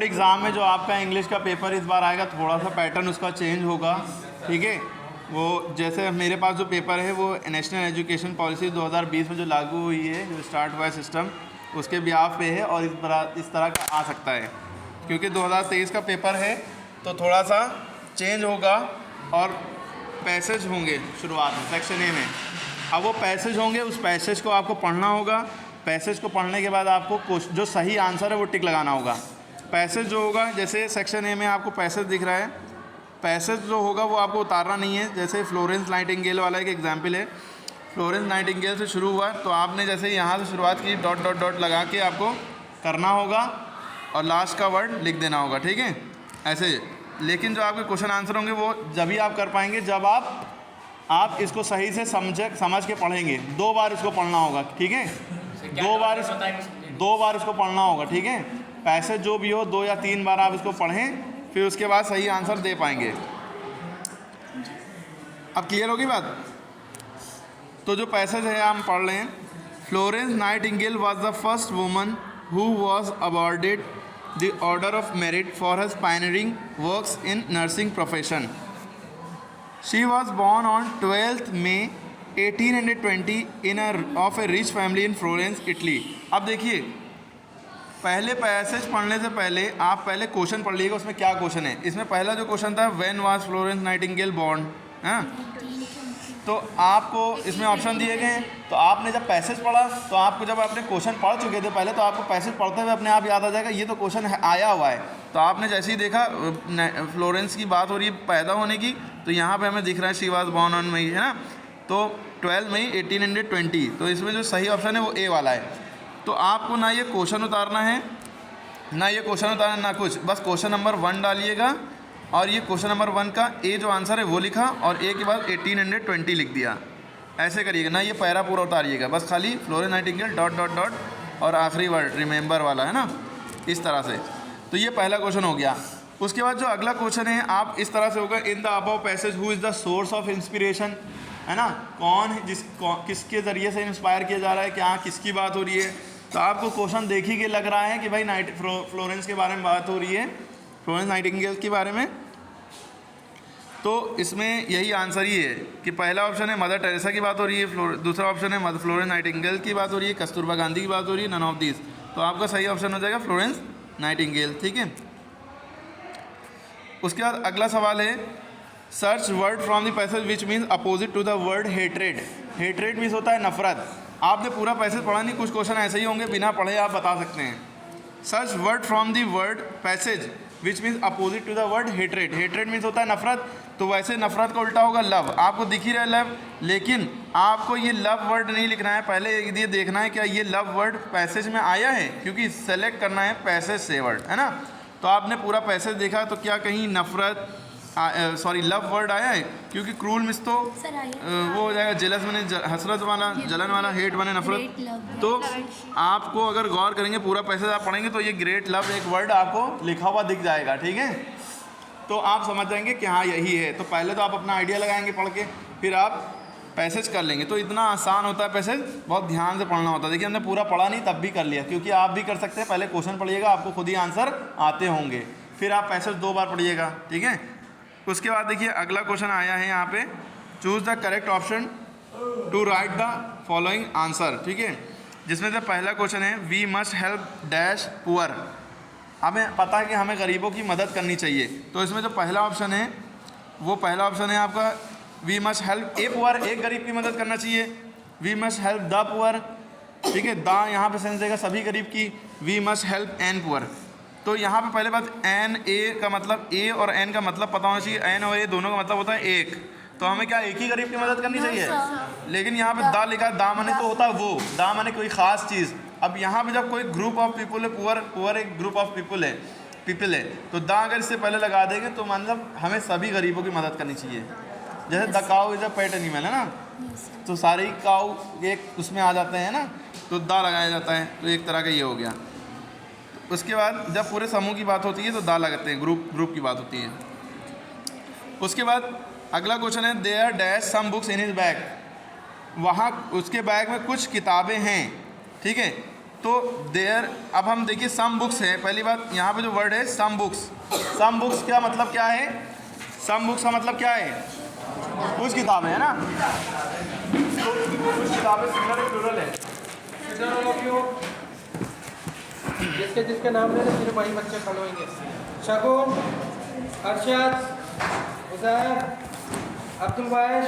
Exam में जो आपका इंग्लिश का पेपर इस बार आएगा, थोड़ा सा पैटर्न उसका चेंज होगा, ठीक है। वो जैसे मेरे पास जो पेपर है वो नेशनल एजुकेशन पॉलिसी 2020 में जो लागू हुई है, जो स्टार्ट हुआ है सिस्टम, उसके ब्याफ पे है और इस तरह का आ सकता है। क्योंकि 2023 का पेपर है तो थोड़ा सा चेंज होगा और पैसेज होंगे शुरुआत में सेक्शन ए में। अब वो पैसेज होंगे, उस पैसेज को आपको पढ़ना होगा। पैसेज को पढ़ने के बाद आपको जो सही आंसर है वो टिक लगाना होगा। पैसेज जो होगा, जैसे सेक्शन ए में आपको पैसेज दिख रहा है, पैसेज जो होगा वो आपको उतारना नहीं है। जैसे फ्लोरेंस नाइटिंगेल वाला एक एग्जाम्पल है, फ्लोरेंस नाइटिंगेल से शुरू हुआ तो आपने जैसे यहाँ से शुरुआत की, डॉट डॉट डॉट लगा के आपको करना होगा और लास्ट का वर्ड लिख देना होगा, ठीक है, ऐसे। लेकिन जो आपके क्वेश्चन आंसर होंगे वो जब ही आप कर पाएंगे जब आप इसको सही से समझ के पढ़ेंगे। 2 बार इसको पढ़ना होगा, ठीक है, 2 बार इसको पढ़ना होगा, ठीक है। पैसेज जो भी हो 2 या 3 बार आप इसको पढ़ें, फिर उसके बाद सही आंसर दे पाएंगे। अब क्लियर होगी बात? तो जो पैसेज है हम पढ़ रहे हैं। Florence Nightingale was the first woman who was awarded the order of merit for her pioneering works in nursing profession. She was born on 12 May 1820 of a rich family in Florence, Italy. अब देखिए, पहले passage पढ़ने से पहले आप पहले question पढ़ लीजिएगा, उसमें क्या क्वेश्चन है। इसमें पहला जो क्वेश्चन था, when was Florence Nightingale born, हाँ। तो आपको इसमें ऑप्शन दिए गए हैं। तो आपने जब पैसेज पढ़ा तो आपको, जब आपने क्वेश्चन पढ़ चुके थे पहले, तो आपको पैसेज पढ़ते हुए अपने आप याद आ जाएगा ये तो क्वेश्चन आया हुआ है। तो आपने जैसे ही देखा फ्लोरेंस की बात हो रही है पैदा होने की, तो यहाँ पे हमें दिख रहा है she was born on May, है ना, तो 12 मई 1820। तो इसमें जो सही ऑप्शन है वो ए वाला है। तो आपको ना ये क्वेश्चन उतारना है, ना कुछ, बस क्वेश्चन नंबर 1 डालिएगा और ये क्वेश्चन नंबर 1 का ए जो आंसर है वो लिखा और ए के बाद 1820 लिख दिया। ऐसे करिएगा ना, ये पैरा पूरा उतारिएगा, बस खाली Florence Nightingale dot dot dot और आखिरी वर्ड रिमेंबर वाला, है ना, इस तरह से। तो ये पहला क्वेश्चन हो गया। उसके बाद जो अगला क्वेश्चन है आप इस तरह से होगा, in the above passage who is the source of inspiration, है ना, किसके ज़रिए से इंस्पायर किया जा रहा है, क्या किसकी बात हो रही है। तो आपको क्वेश्चन देख ही के लग रहा है कि भाई फ्लोरेंस के बारे में बात हो रही है, फ्लोरेंस नाइटिंगेल के बारे में। तो इसमें यही आंसर ही है कि पहला ऑप्शन है मदर टेरेसा की बात हो रही है, दूसरा ऑप्शन है फ्लोरेंस नाइटिंगेल की बात हो रही है, कस्तूरबा गांधी की बात हो रही है, नन ऑफ दिस। तो आपका सही ऑप्शन हो जाएगा फ्लोरेंस नाइटिंगेल, ठीक है। उसके बाद अगला सवाल है, search word from the passage which means opposite to the word hatred. Hatred means होता है नफरत। आपने पूरा पैसेज पढ़ा नहीं, कुछ क्वेश्चन ऐसे ही होंगे बिना पढ़े आप बता सकते हैं। Search word from the word passage which means opposite to the word hatred. Hatred means होता है नफरत, तो वैसे नफरत का उल्टा होगा लव। आपको दिख ही रहा है लव, लेकिन आपको ये लव वर्ड नहीं लिखना है, पहले ये देखना है क्या ये लव वर्ड पैसेज में आया है, क्योंकि सेलेक्ट करना है पैसेज से वर्ड, है ना। तो आपने पूरा पैसेज देखा तो क्या कहीं नफरत लव वर्ड आया है, क्योंकि क्रूल मिस तो वो हो जाएगा जेलस बने, हसरत वाला, जलन वाला, हेट बने नफरत। तो आपको अगर गौर करेंगे पूरा पैसेज आप पढ़ेंगे तो ये ग्रेट लव एक वर्ड आपको लिखा हुआ दिख जाएगा, ठीक है। तो आप समझ जाएंगे कि हाँ यही है। तो पहले तो आप अपना आइडिया लगाएंगे पढ़ के, फिर आप पैसेज कर लेंगे। तो इतना आसान होता है पैसेज, बहुत ध्यान से पढ़ना होता है। देखिए हमने पूरा पढ़ा नहीं तब भी कर लिया, क्योंकि आप भी कर सकते हैं। पहले क्वेश्चन पढ़िएगा, आपको खुद ही आंसर आते होंगे, फिर आप पैसेज 2 बार पढ़िएगा, ठीक है। उसके बाद देखिए अगला क्वेश्चन आया है यहाँ पे, choose the correct option to write the following answer, ठीक है। जिसमें से पहला क्वेश्चन है, we must help dash poor. हमें पता है कि हमें गरीबों की मदद करनी चाहिए। तो इसमें जो पहला ऑप्शन है वो पहला ऑप्शन है आपका, we must help a poor, एक गरीब की मदद करना चाहिए। We must help the poor, ठीक है, द यहाँ पे सेंस देगा सभी गरीब की। We must help an poor. तो यहाँ पे पहले बात, एन ए का मतलब, ए और एन का मतलब पता होना चाहिए। एन और ए दोनों का मतलब होता है एक। तो हमें क्या एक ही गरीब की मदद करनी चाहिए, लेकिन यहाँ पे दा लिखा है, दा माने तो होता है वो, दा माने कोई ख़ास चीज़। अब यहाँ पे जब कोई ग्रुप ऑफ पीपल है, पुअर एक ग्रुप ऑफ पीपल है, तो दा अगर इससे पहले लगा देंगे तो मतलब हमें सभी गरीबों की मदद करनी चाहिए। जैसे the cow is a pet animal, है ना, तो सारे ही काऊ एक उसमें आ जाते हैं ना, तो दा लगाया जाता है। तो एक तरह का ये हो गया। उसके बाद जब पूरे समूह की बात होती है तो दा लगाते हैं, ग्रुप की बात होती है। उसके बाद अगला क्वेश्चन है, there dash some books in his bag. वहाँ उसके बैग में कुछ किताबें हैं, ठीक है। तो देयर, अब हम देखिए सम बुक्स है, पहली बात यहाँ पे जो वर्ड है सम बुक्स, सम बुक्स का मतलब क्या है, सम बुक्स का मतलब क्या है, कुछ किताबें है ना, तो कुछ किताबें सिंगुलर प्लूरल है। जिसके जिसके नाम ले सिर्फ वही बच्चे खड़े होंगे। शगुन, अरशद, उज़ैर, अब्दुल वाइश,